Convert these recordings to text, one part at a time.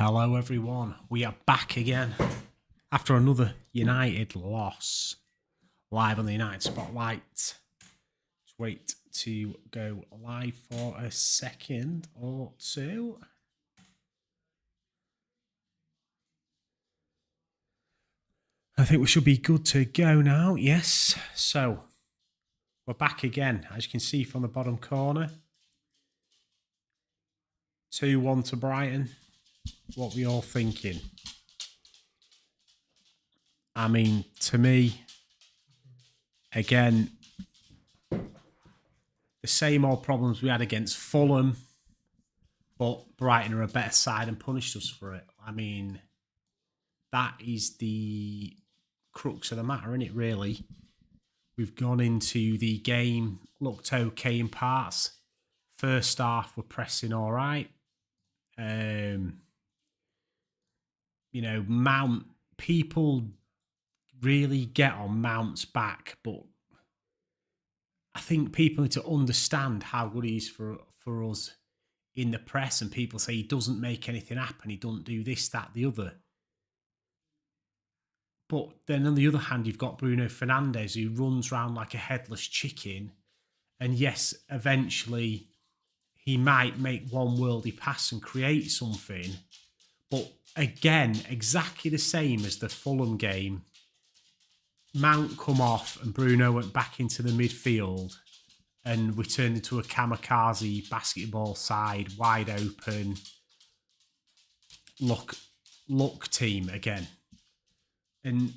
Hello everyone, we are back again after another United loss. Live on the United Spotlight. Just wait to go live for a second or two. I think we should be good to go now, yes. So, we're back again, as you can see from the bottom corner. 2-1 to Brighton. What were you all thinking? I mean, to me, again, the same old problems we had against Fulham, but Brighton are a better side and punished us for it. I mean, that is the crux of the matter, isn't it, really? We've gone into the game, looked okay in parts. First half, we're pressing all right. You know, Mount, people really get on Mount's back, but I think people need to understand how good he is for us in the press, and people say he doesn't make anything happen, he doesn't do this, that, the other. But then on the other hand, you've got Bruno Fernandes, who runs around like a headless chicken, and yes, eventually he might make one worldy pass and create something, but again, exactly the same as the Fulham game, Mount come off and Bruno went back into the midfield and we turned into a kamikaze basketball side, wide open, luck team again. And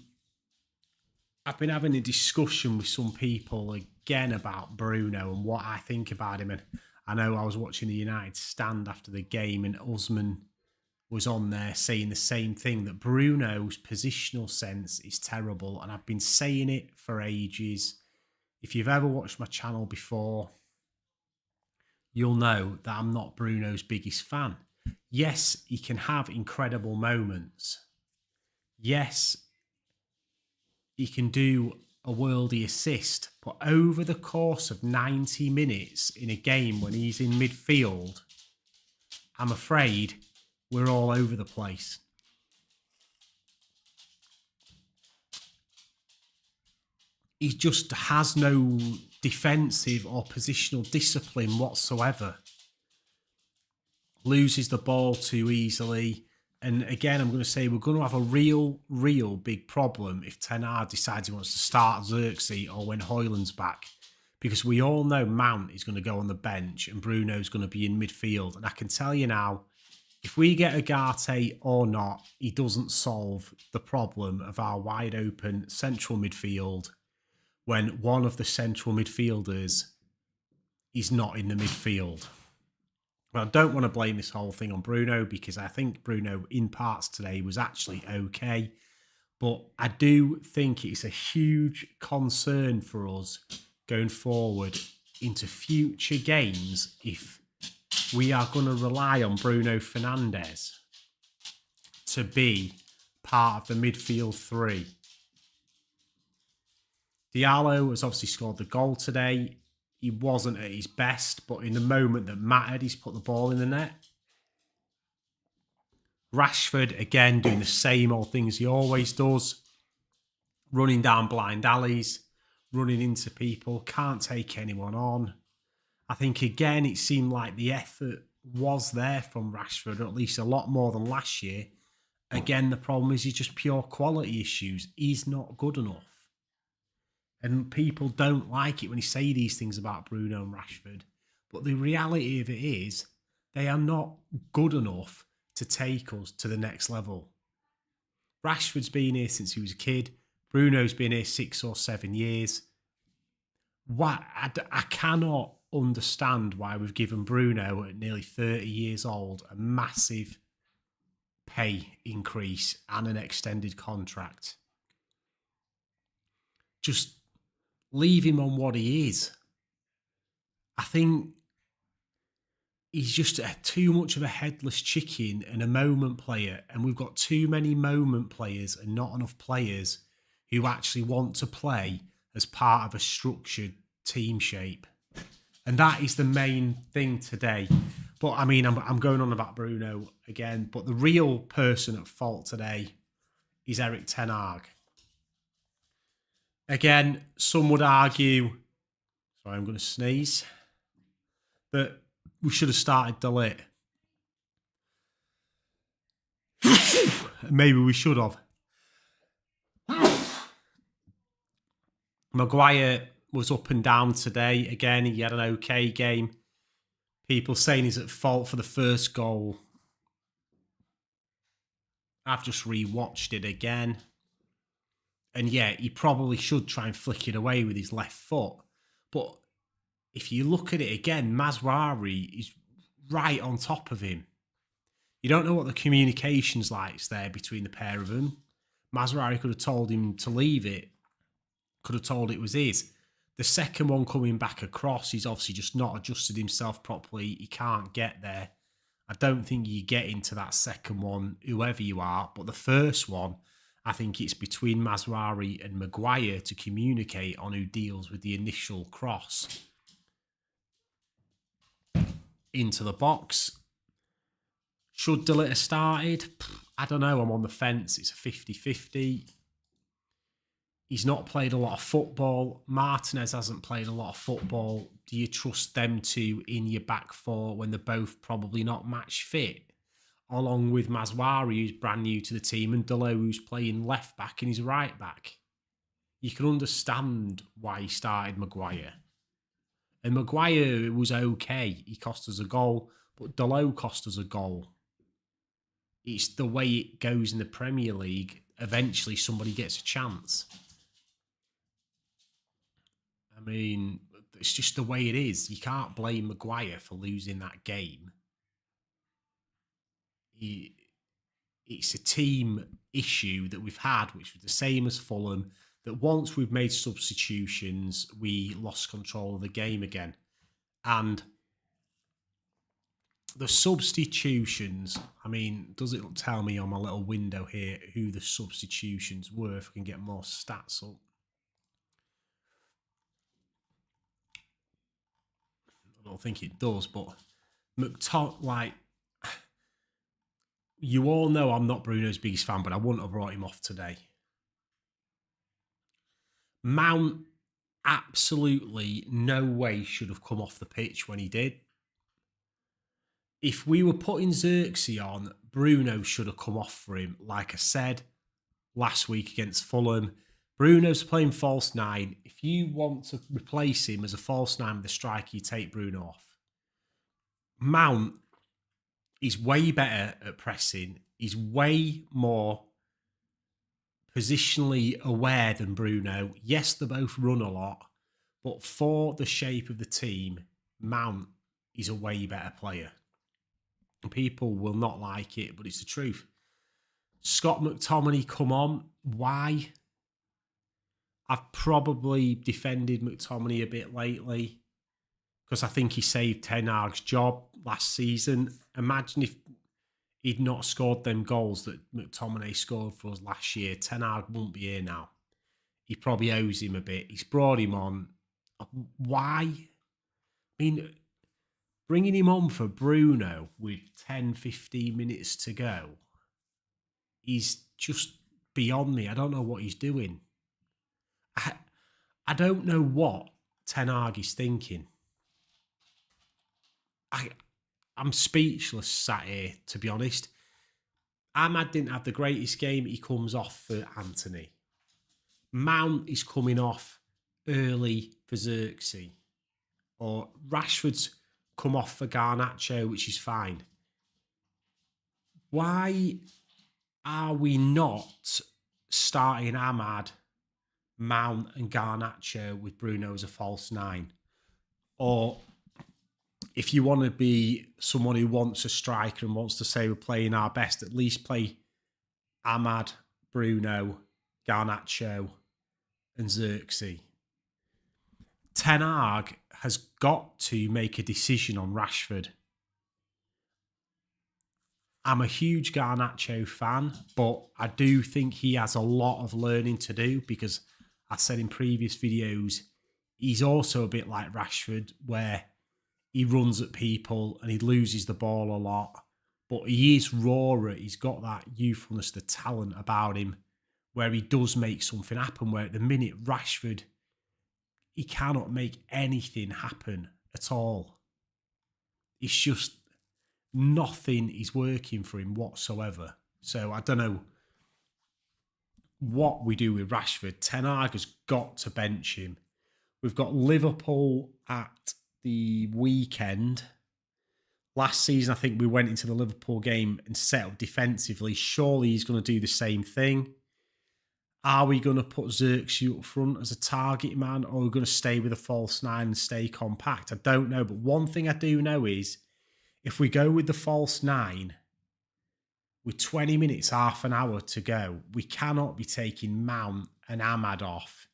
I've been having a discussion with some people again about Bruno and what I think about him. And I know I was watching the United stand after the game and Usman was on there saying the same thing, that Bruno's positional sense is terrible. And I've been saying it for ages. If you've ever watched my channel before, you'll know that I'm not Bruno's biggest fan. Yes, he can have incredible moments. Yes, he can do a worldy assist, but over the course of 90 minutes in a game when he's in midfield, I'm afraid we're all over the place. He just has no defensive or positional discipline whatsoever. Loses the ball too easily. And again, I'm going to say we're going to have a real big problem if Ten Hag decides he wants to start Xerxes or when Højlund's back. Because we all know Mount is going to go on the bench and Bruno's going to be in midfield. And I can tell you now, if we get Agate or not, he doesn't solve the problem of our wide open central midfield when one of the central midfielders is not in the midfield. Well, I don't want to blame this whole thing on Bruno because I think Bruno in parts today was actually okay. But I do think it's a huge concern for us going forward into future games if we are going to rely on Bruno Fernandes to be part of the midfield three. Diallo has obviously scored the goal today. He wasn't at his best, but in the moment that mattered, he's put the ball in the net. Rashford, again, doing the same old things he always does. Running down blind alleys, running into people, can't take anyone on. I think, again, it seemed like the effort was there from Rashford, or at least a lot more than last year. Again, the problem is he's just pure quality issues. He's not good enough. And people don't like it when you say these things about Bruno and Rashford. But the reality of it is they are not good enough to take us to the next level. Rashford's been here since he was a kid. Bruno's been here 6 or 7 years. I cannot understand why we've given Bruno at nearly 30 years old a massive pay increase and an extended contract. Just leave him on what he is. I think he's just too much of a headless chicken and a moment player, and we've got too many moment players and not enough players who actually want to play as part of a structured team shape. And that is the main thing today. But I mean, I'm going on about Bruno again. But the real person at fault today is Erik ten Hag. Again, some would argue, sorry, I'm going to sneeze, that we should have started De Ligt. Maybe we should have. Maguire was up and down today. Again, he had an okay game. People saying he's at fault for the first goal. I've just rewatched it again. And yeah, he probably should try and flick it away with his left foot. But if you look at it again, Mazraoui is right on top of him. You don't know what the communication's like there between the pair of them. Mazraoui could have told him to leave it. Could have told it was his. The second one coming back across, he's obviously just not adjusted himself properly. He can't get there. I don't think you get into that second one, whoever you are. But the first one, I think it's between Mazraoui and Maguire to communicate on who deals with the initial cross into the box. Should De Ligt have started? I don't know. I'm on the fence. It's a 50-50. He's not played a lot of football. Martinez hasn't played a lot of football. Do you trust them two in your back four when they're both probably not match fit? Along with Mazraoui, who's brand new to the team, and De Ligt, who's playing left back and he's right back. You can understand why he started Maguire. And Maguire was okay. He cost us a goal, but De Ligt cost us a goal. It's the way it goes in the Premier League. Eventually, somebody gets a chance. I mean, it's just the way it is. You can't blame Maguire for losing that game. It's a team issue that we've had, which was the same as Fulham, that once we've made substitutions, we lost control of the game again. And the substitutions, I mean, does it tell me on my little window here who the substitutions were? If I can get more stats up. I don't think it does, but you all know I'm not Bruno's biggest fan, but I wouldn't have brought him off today. Mount, absolutely no way should have come off the pitch when he did. If we were putting Xerxes on, Bruno should have come off for him. Like I said last week against Fulham, Bruno's playing false nine. If you want to replace him as a false nine with a striker, you take Bruno off. Mount is way better at pressing. He's way more positionally aware than Bruno. Yes, they both run a lot, but for the shape of the team, Mount is a way better player. People will not like it, but it's the truth. Scott McTominay, come on. Why? I've probably defended McTominay a bit lately because I think he saved Ten Hag's job last season. Imagine if he'd not scored them goals that McTominay scored for us last year. Ten Hag won't be here now. He probably owes him a bit. He's brought him on. Why? I mean, bringing him on for Bruno with 10, 15 minutes to go is just beyond me. I don't know what he's doing. I don't know what Ten Hag is thinking. I'm speechless sat here, to be honest. Ahmad didn't have the greatest game. He comes off for Anthony. Mount is coming off early for Xerxes. Or Rashford's come off for Garnacho, which is fine. Why are we not starting Ahmad, Mount and Garnacho with Bruno as a false nine? Or if you want to be someone who wants a striker and wants to say we're playing our best, at least play Ahmad, Bruno, Garnacho and Xerxes. Ten Hag has got to make a decision on Rashford. I'm a huge Garnacho fan, but I do think he has a lot of learning to do because I said in previous videos, he's also a bit like Rashford where he runs at people and he loses the ball a lot. But he is rawer. He's got that youthfulness, the talent about him, where he does make something happen. Where at the minute, Rashford, he cannot make anything happen at all. It's just nothing is working for him whatsoever. So I don't know what we do with Rashford. Ten Hag has got to bench him. We've got Liverpool at the weekend. Last season, I think we went into the Liverpool game and set up defensively. Surely he's going to do the same thing. Are we going to put Xerxes up front as a target man, or are we going to stay with a false nine and stay compact? I don't know. But one thing I do know is if we go with the false nine, with 20 minutes, half an hour to go, we cannot be taking Mount and Ahmad off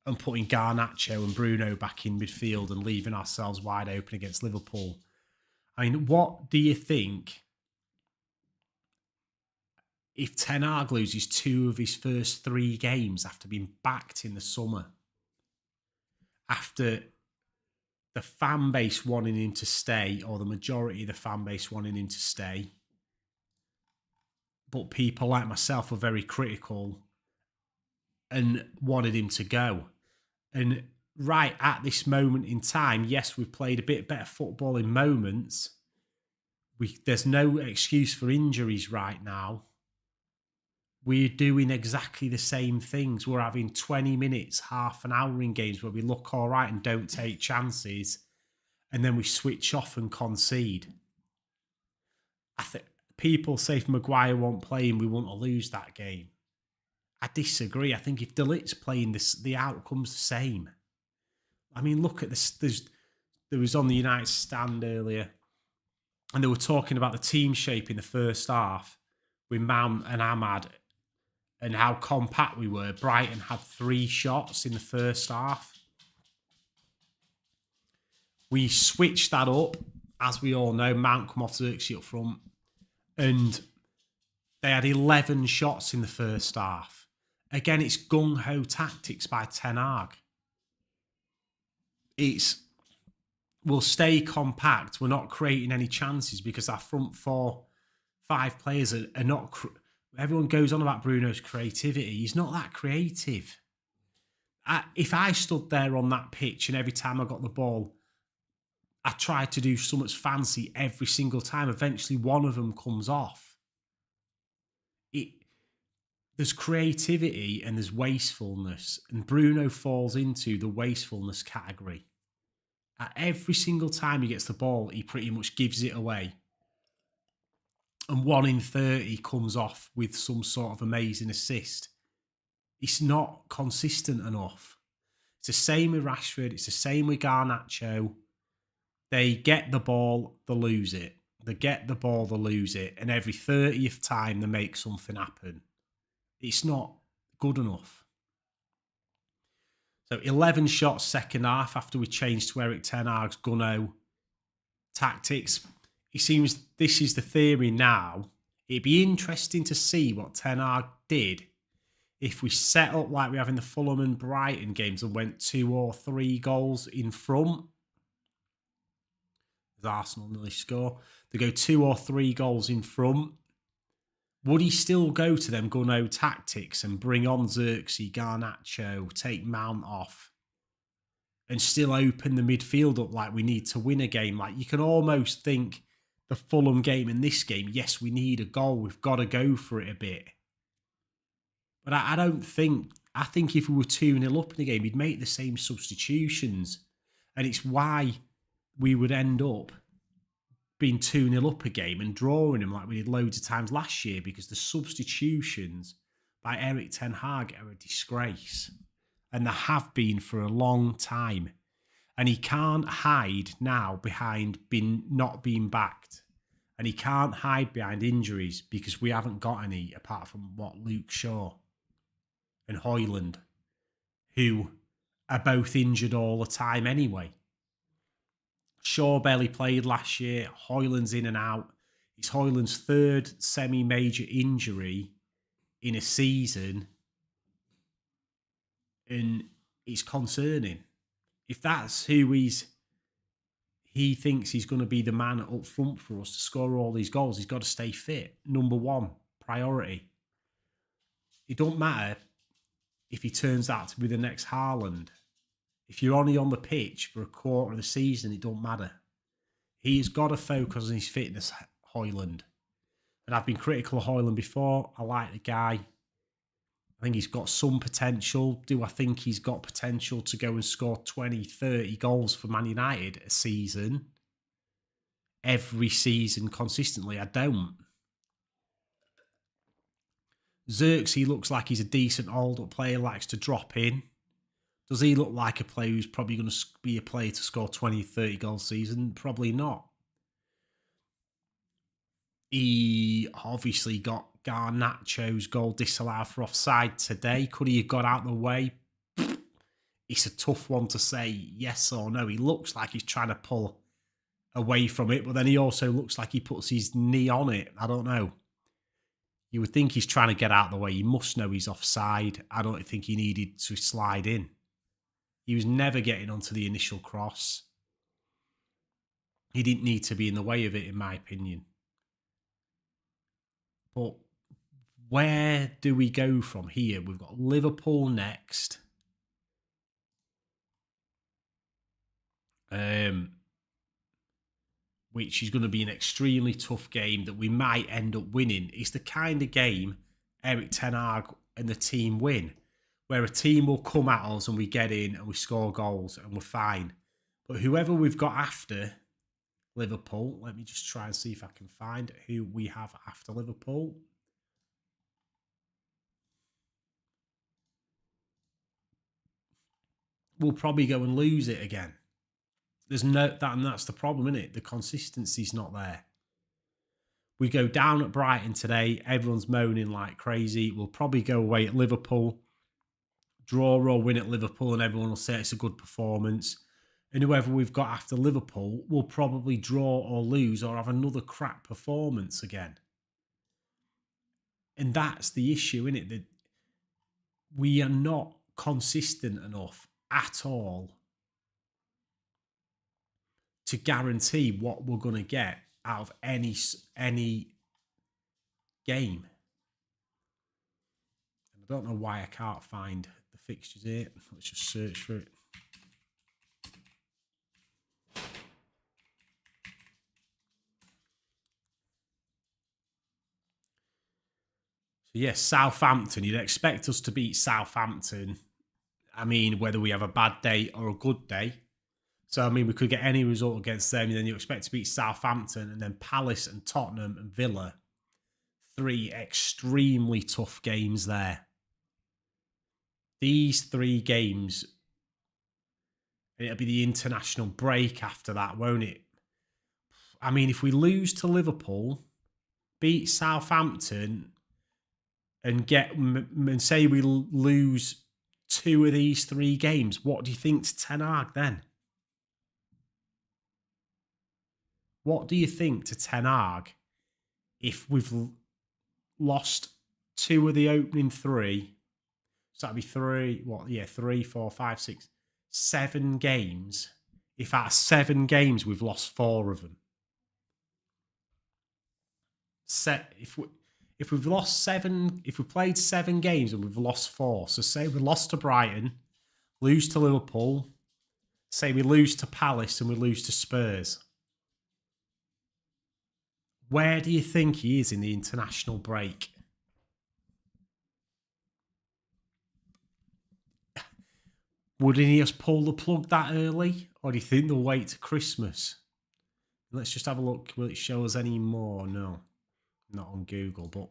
and putting Garnacho and Bruno back in midfield and leaving ourselves wide open against Liverpool. I mean, what do you think if Ten Hag loses 2 of his first 3 games after being backed in the summer? After the fan base wanting him to stay, or the majority of the fan base wanting him to stay, but people like myself were very critical and wanted him to go. And right at this moment in time, yes, we've played a bit better football in moments. There's no excuse for injuries right now. We're doing exactly the same things. We're having 20 minutes, half an hour in games where we look all right and don't take chances, and then we switch off and concede. I think people say if Maguire won't play and we want to lose that game. I disagree. I think if De Ligt's playing, the outcome's the same. I mean, look at this. There was on the United stand earlier, and they were talking about the team shape in the first half with Mount and Ahmad and how compact we were. Brighton had 3 shots in the first half. We switched that up, as we all know. Mount come off Xerxes up front, and they had 11 shots in the first half. Again, it's gung-ho tactics by Ten Hag. We'll stay compact. We're not creating any chances because our front 4, 5 players are not... Everyone goes on about Bruno's creativity. He's not that creative. If I stood there on that pitch and every time I got the ball, I tried to do something fancy every single time, eventually one of them comes off. There's creativity and there's wastefulness, and Bruno falls into the wastefulness category. At every single time he gets the ball, he pretty much gives it away. And 1 in 30 comes off with some sort of amazing assist. It's not consistent enough. It's the same with Rashford. It's the same with Garnacho. They get the ball, they lose it. They get the ball, they lose it. And every 30th time they make something happen. It's not good enough. So 11 shots second half after we changed to Eric Ten Hag's gunno tactics. It seems this is the theory now. It'd be interesting to see what Ten Hag did if we set up like we have in the Fulham and Brighton games and went 2 or 3 goals in front. As Arsenal nearly score. They go 2 or 3 goals in front. Would he still go to them gunno tactics and bring on Xerxes, Garnacho, take Mount off, and still open the midfield up like we need to win a game? Like, you can almost think the Fulham game and this game, yes, we need a goal. We've got to go for it a bit. But I don't think... I think if we were 2-0 up in the game, he'd make the same substitutions. And it's why we would end up being 2-0 up a game and drawing him like we did loads of times last year, because the substitutions by Eric Ten Hag are a disgrace. And they have been for a long time. And he can't hide now behind not being backed. And he can't hide behind injuries because we haven't got any apart from Luke Shaw and Højlund, who are both injured all the time anyway. Shaw barely played last year. Højlund's in and out. It's Højlund's 3rd semi-major injury in a season. And it's concerning. If that's who he's he thinks he's going to be the man up front for us to score all these goals. He's got to stay fit. Number one priority. It don't matter if he turns out to be the next Haaland. If you're only on the pitch for a quarter of the season, it don't matter. He's got to focus on his fitness, Højlund. And I've been critical of Højlund before. I like the guy. I think he's got some potential. Do I think he's got potential to go and score 20, 30 goals for Man United a season? Every season consistently? I don't. Xerxes looks like he's a decent hold-up player, likes to drop in. Does he look like a player who's probably going to be a player to score 20, 30 goals a season? Probably not. He obviously got Garnacho's goal disallowed for offside today. Could he have got out of the way? It's a tough one to say yes or no. He looks like he's trying to pull away from it, but then he also looks like he puts his knee on it. I don't know. You would think he's trying to get out of the way. He must know he's offside. I don't think he needed to slide in. He was never getting onto the initial cross. He didn't need to be in the way of it, in my opinion. But where do we go from here? We've got Liverpool next. Which is going to be an extremely tough game that we might end up winning. It's the kind of game Erik ten Hag and the team win, where a team will come at us and we get in and we score goals and we're fine. But whoever we've got after Liverpool, let me just try and see if I can find who we have after Liverpool. We'll probably go and lose it again. There's no that, and that's the problem, isn't it? The consistency's not there. We go down at Brighton today. Everyone's moaning like crazy. We'll probably go away at Liverpool, draw or win at Liverpool, and everyone will say it's a good performance. And whoever we've got after Liverpool will probably draw or lose or have another crap performance again. And that's the issue, isn't it? That we are not consistent enough at all to guarantee what we're going to get out of any game. And I don't know why I can't find the fixtures here. Let's just search for it. So yes, Southampton. You'd expect us to beat Southampton. I mean, whether we have a bad day or a good day. So, I mean, we could get any result against them, and then you expect to beat Southampton, and then Palace and Tottenham and Villa. 3 extremely tough games there. These 3 games, it'll be the international break after that, won't it? I mean, if we lose to Liverpool, beat Southampton, and say we lose 2 of these 3 games, what do you think to Ten Hag then? What do you think to Ten Hag if we've lost 2 of the opening 3? So that'd be 3, 4, 5, 6, 7 games. If out of 7 games we've lost 4 of them. If we've lost 7, if we played 7 games and we've lost 4, so say we lost to Brighton, lose to Liverpool, say we lose to Palace and we lose to Spurs. Where do you think he is in the international break? Wouldn't he just pull the plug that early? Or do you think they'll wait to Christmas? Let's just have a look. Will it show us any more? No. Not on Google, but...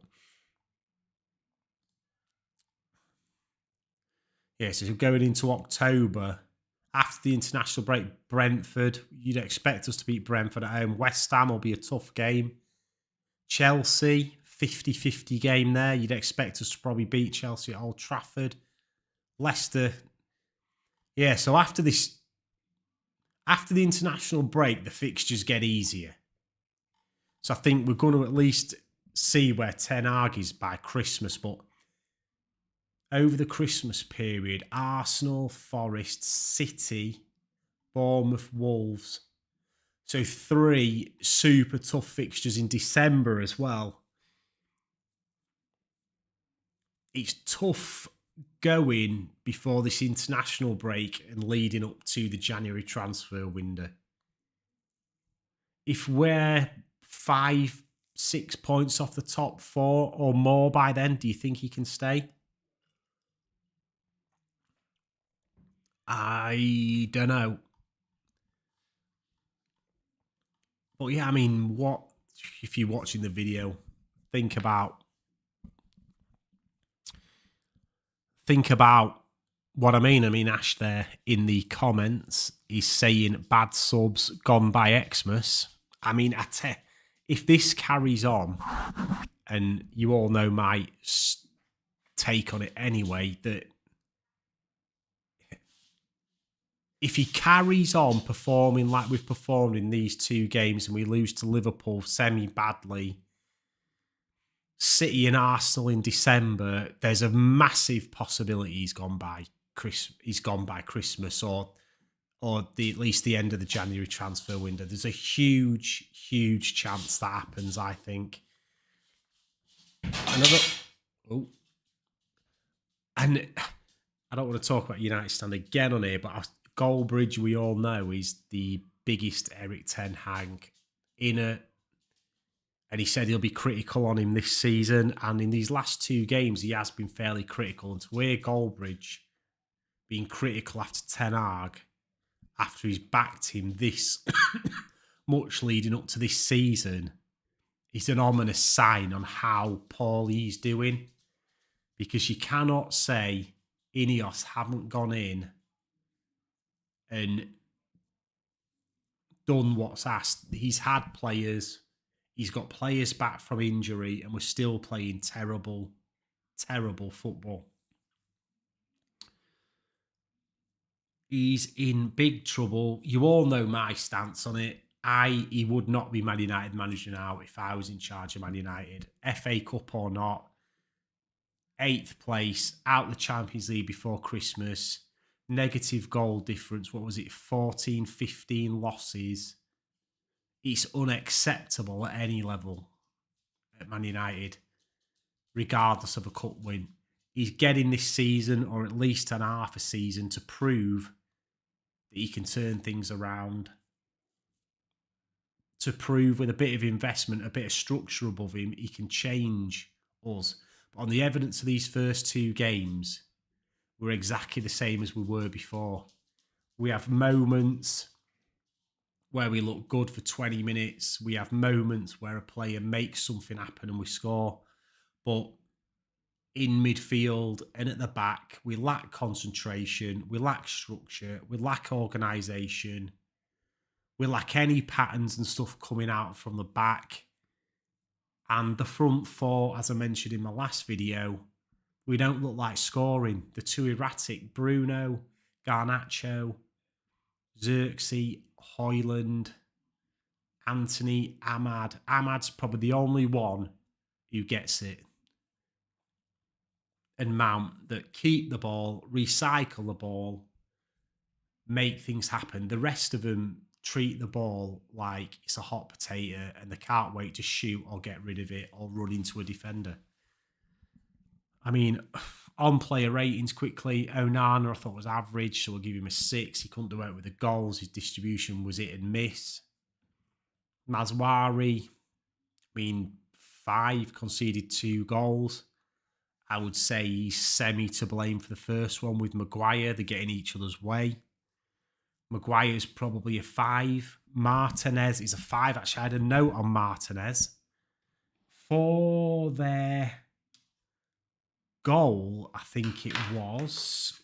yeah, so going into October, after the international break, Brentford, you'd expect us to beat Brentford at home. West Ham will be a tough game. Chelsea, 50-50 game there. You'd expect us to probably beat Chelsea at Old Trafford. Leicester. Yeah, so after the international break, the fixtures get easier. So I think we're going to at least see where Ten Hag is by Christmas. But over the Christmas period, Arsenal, Forest, City, Bournemouth, Wolves. So 3 super tough fixtures in December as well. It's tough going before this international break and leading up to the January transfer window. If we're 5, 6 points off the top 4 or more by then, do you think he can stay? I don't know. But yeah, I mean, what if you're watching the video, think about what I mean. I mean, Ash there in the comments is saying bad subs gone by Xmas. I mean, if this carries on, and you all know my take on it anyway, that if he carries on performing like we've performed in these 2 games and we lose to Liverpool semi-badly, City and Arsenal in December, there's a massive possibility he's gone by Christmas or at least the end of the January transfer window. There's a huge, huge chance that happens, I think. And I don't want to talk about United stand again on here, but Goldbridge, we all know, is the biggest Erik ten Hag inner. And he said he'll be critical on him this season. And in these last 2 games, he has been fairly critical. And to hear Goldbridge being critical after Ten Hag, after he's backed him this much leading up to this season, is an ominous sign on how poorly he's doing. Because you cannot say Ineos haven't gone in and done what's asked. He's had players. He's got players back from injury and we're still playing terrible, terrible football. He's in big trouble. You all know my stance on it. He would not be Man United manager now if I was in charge of Man United. FA Cup or not. 8th place, out the Champions League before Christmas. Negative goal difference. What was it? 14, 15 losses. It's unacceptable at any level at Man United, regardless of a cup win. He's getting this season, or at least an half a season, to prove that he can turn things around. To prove with a bit of investment, a bit of structure above him, he can change us. But on the evidence of these first 2 games, we're exactly the same as we were before. We have moments where we look good for 20 minutes. We have moments where a player makes something happen and we score. But in midfield and at the back, we lack concentration, we lack structure, we lack organisation, we lack any patterns and stuff coming out from the back. And the front 4, as I mentioned in my last video, we don't look like scoring. They're too erratic. Bruno, Garnacho, Xerxes, Højlund, Anthony, Ahmad. Ahmad's probably the only one who gets it. And Mount, that keep the ball, recycle the ball, make things happen. The rest of them treat the ball like it's a hot potato and they can't wait to shoot or get rid of it or run into a defender. I mean, on player ratings quickly, Onana I thought was average, so we'll give him a 6. He couldn't do it with the goals. His distribution was hit and miss. Mazwari, I mean, 5, conceded 2 goals. I would say he's semi to blame for the first one with Maguire. They're getting each other's way. Maguire's probably a 5. Martinez is a 5. Actually, I had a note on Martinez. For their goal, I think it was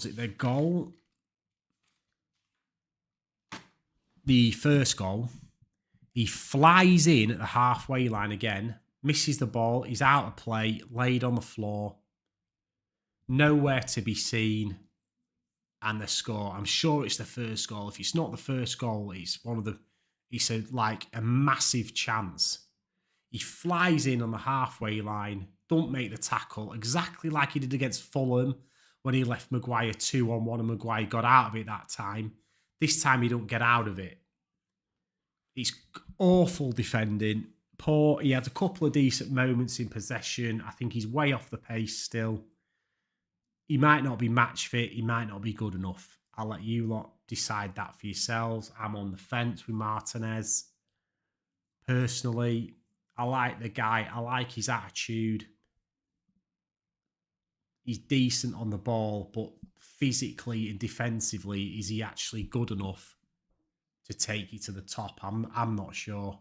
it their goal? The first goal, he flies in at the halfway line again, misses the ball, he's out of play, laid on the floor, nowhere to be seen, and the score. I'm sure it's the first goal. If it's not the first goal, it's like a massive chance. He flies in on the halfway line, don't make the tackle, exactly like he did against Fulham when he left Maguire 2-on-1 and Maguire got out of it that time. This time he don't get out of it. It's awful defending. Poor. He had a couple of decent moments in possession. I think he's way off the pace still. He might not be match fit. He might not be good enough. I'll let you lot decide that for yourselves. I'm on the fence with Martinez. Personally, I like the guy. I like his attitude. He's decent on the ball, but physically and defensively, is he actually good enough to take you to the top? I'm not sure.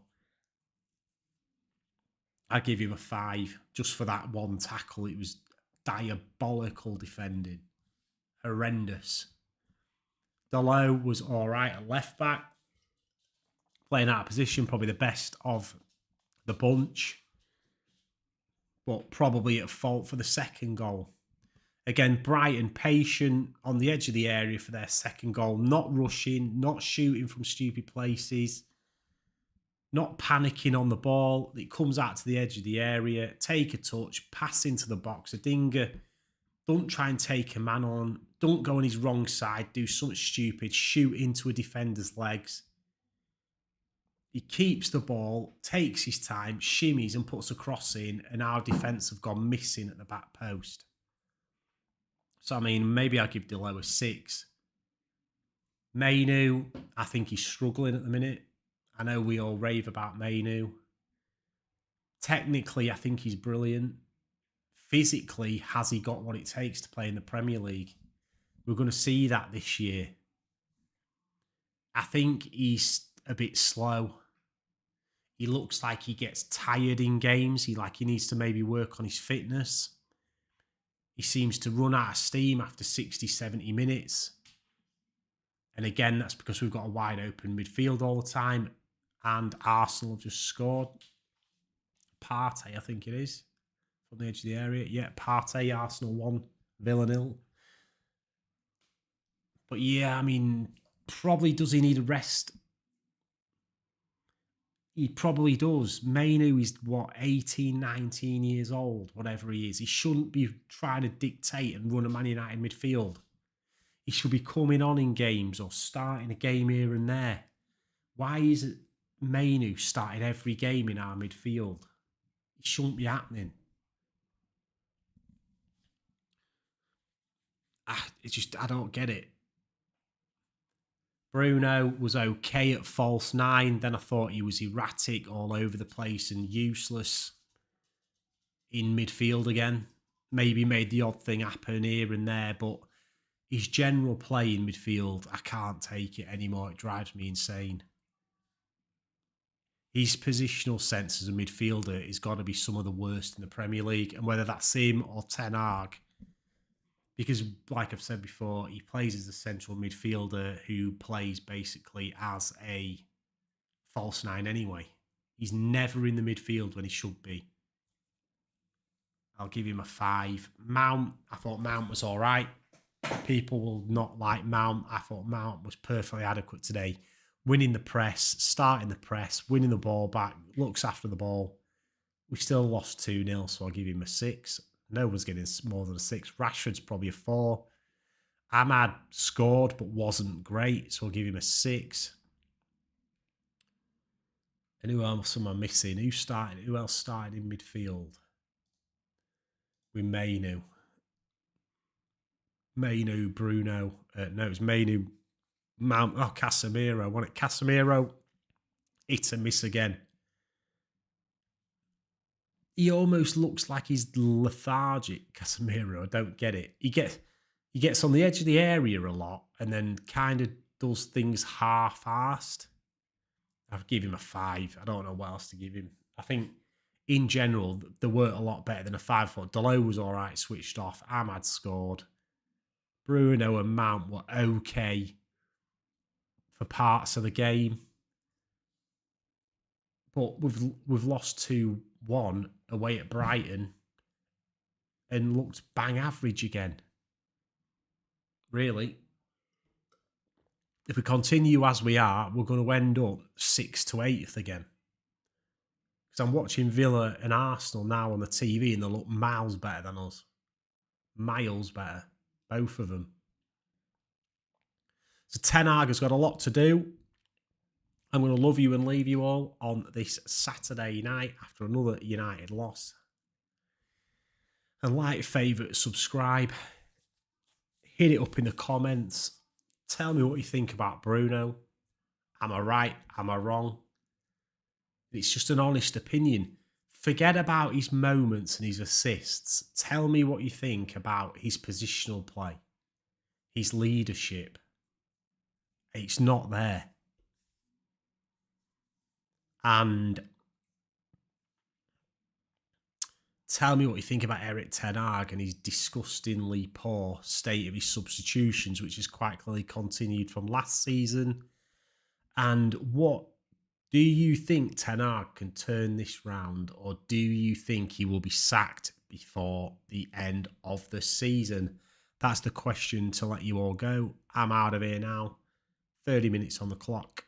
I give him a 5 just for that one tackle. It was diabolical defending. Horrendous. Dalot was all right at left back. Playing out of position, probably the best of the bunch. But probably at fault for the second goal. Again, Brighton patient on the edge of the area for their second goal. Not rushing, not shooting from stupid places. Not panicking on the ball. It comes out to the edge of the area. Take a touch. Pass into the box. Adinga. Don't try and take a man on. Don't go on his wrong side. Do something stupid. Shoot into a defender's legs. He keeps the ball, takes his time, shimmies and puts a cross in, and our defence have gone missing at the back post. So, I mean, maybe I'll give Dalot a 6. Mainu, I think he's struggling at the minute. I know we all rave about Mainu. Technically, I think he's brilliant. Physically, has he got what it takes to play in the Premier League? We're going to see that this year. I think he's a bit slow. He looks like he gets tired in games. He needs to maybe work on his fitness. He seems to run out of steam after 60, 70 minutes. And again, that's because we've got a wide open midfield all the time. And Arsenal have just scored. Partey, I think it is, from the edge of the area. Yeah, Partey, Arsenal 1, Villa 0. But yeah, I mean, probably does he need a rest? He probably does. Mainu is, 18, 19 years old, whatever he is. He shouldn't be trying to dictate and run a Man United midfield. He should be coming on in games or starting a game here and there. Why is it Mainu starting every game in our midfield? It shouldn't be happening. I don't get it. Bruno was okay at false 9. Then I thought he was erratic all over the place and useless in midfield again. Maybe made the odd thing happen here and there, but his general play in midfield, I can't take it anymore. It drives me insane. His positional sense as a midfielder has got to be some of the worst in the Premier League. And whether that's him or Ten Hag, because like I've said before, he plays as a central midfielder who plays basically as a false 9 anyway. He's never in the midfield when he should be. I'll give him a 5. Mount, I thought Mount was all right. People will not like Mount. I thought Mount was perfectly adequate today. Winning the press, starting the press, winning the ball back, looks after the ball. We still lost 2-0, so I'll give him a 6. No one's getting more than a 6. Rashford's probably a 4. Ahmad scored but wasn't great, so I'll give him a 6. And who else am I missing? Who else started in midfield? With Mainu. Bruno. No, it was Mainu, Mount. Oh, Casemiro. Won it. Casemiro. Hit and miss again. He almost looks like he's lethargic, Casemiro. I don't get it. He gets on the edge of the area a lot and then kind of does things half-assed. I'll give him a 5. I don't know what else to give him. I think in general, they weren't a lot better than a 5. I thought Dalot was all right, switched off. Ahmad scored. Bruno and Mount were okay for parts of the game. But we've lost 2-1 away at Brighton and looked bang average again. Really. If we continue as we are, we're going to end up 6th to 8th again. Because I'm watching Villa and Arsenal now on the TV and they look miles better than us. Miles better. Both of them. So Ten Hag has got a lot to do. I'm going to love you and leave you all on this Saturday night after another United loss. And like, favourite, subscribe. Hit it up in the comments. Tell me what you think about Bruno. Am I right? Am I wrong? It's just an honest opinion. Forget about his moments and his assists. Tell me what you think about his positional play, his leadership. It's not there. And tell me what you think about Erik Ten Hag and his disgustingly poor state of his substitutions, which is quite clearly continued from last season. And what do you think Ten Hag can turn this round, or do you think he will be sacked before the end of the season? That's the question to let you all go. I'm out of here now. 30 minutes on the clock.